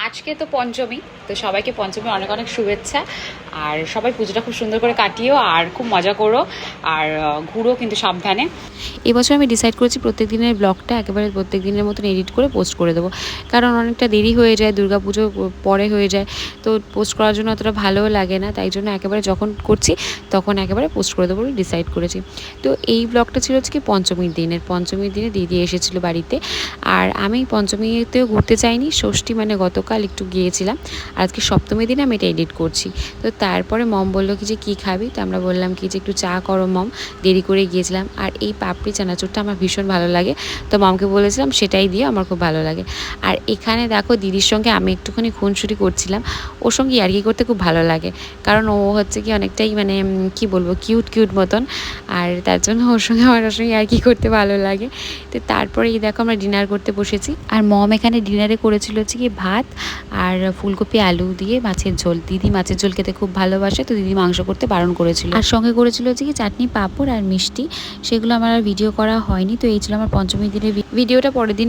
আজকে তো পঞ্চমী, তো সবাইকে পঞ্চমী অনেক অনেক শুভেচ্ছা। আর সবাই পুজোটা খুব সুন্দর করে কাটিও আর খুব মজা করো আর ঘুরো কিন্তু সাবধানে। এবছর আমি ডিসাইড করেছি প্রত্যেক দিনের ব্লগটা একেবারে প্রত্যেক দিনের মতন এডিট করে পোস্ট করে দেবো, কারণ অনেকটা দেরি হয়ে যায়, দুর্গাপুজো পরে হয়ে যায়, তো পোস্ট করার জন্য অতটা ভালোও লাগে না, তাই জন্য একেবারে যখন করছি তখন একেবারে পোস্ট করে দেবো বলে ডিসাইড করেছি। তো এই ব্লগটা ছিল হচ্ছে কি পঞ্চমীর দিনে দিদি এসেছিলো বাড়িতে। আর আমি পঞ্চমীতেও ঘুরতে চাইনি, ষষ্ঠী মানে গতকাল একটু গিয়েছিলাম, আর আজকে সপ্তমীর দিনে আমি এটা এডিট করছি। তো তারপরে মম বললো কি যে কী খাবি, তো আমরা বললাম কি যে একটু চা করো মম, দেরি করে গিয়েছিলাম। আর এই পাপড়ি চানাচুরটা আমার ভীষণ ভালো লাগে, তো মমকে বলেছিলাম সেটাই দিয়ে, আমার খুব ভালো লাগে। আর এখানে দেখো দিদির সঙ্গে আমি একটুখানি খুনসুটি করছিলাম, ওর সঙ্গে ইয়ার্কি করতে খুব ভালো লাগে, কারণ ও হচ্ছে কি অনেকটাই মানে কি বলবো কিউট মতন, আর তার জন্য ওর সঙ্গে ইয়ার্কি করতে ভালো লাগে। তো তারপরে এই দেখো আমরা ডিনার করতে বসেছি, আর মম এখানে ডিনারে করেছিল হচ্ছে কি ভাত আর ফুলকপি আলু দিয়ে মাছের ঝোল। দিদি মাছের ঝোল খেতে খুব ভালোবাসে, তো দিদি মাংস করতে বারণ করেছিল, আর সঙ্গে করেছিল হচ্ছে কি চাটনি, পাঁপড় আর মিষ্টি। সেগুলো আমার আর ভিডিও করা হয়নি। তো এই ছিল আমার পঞ্চমী দিনের ভিডিওটা। পরের দিন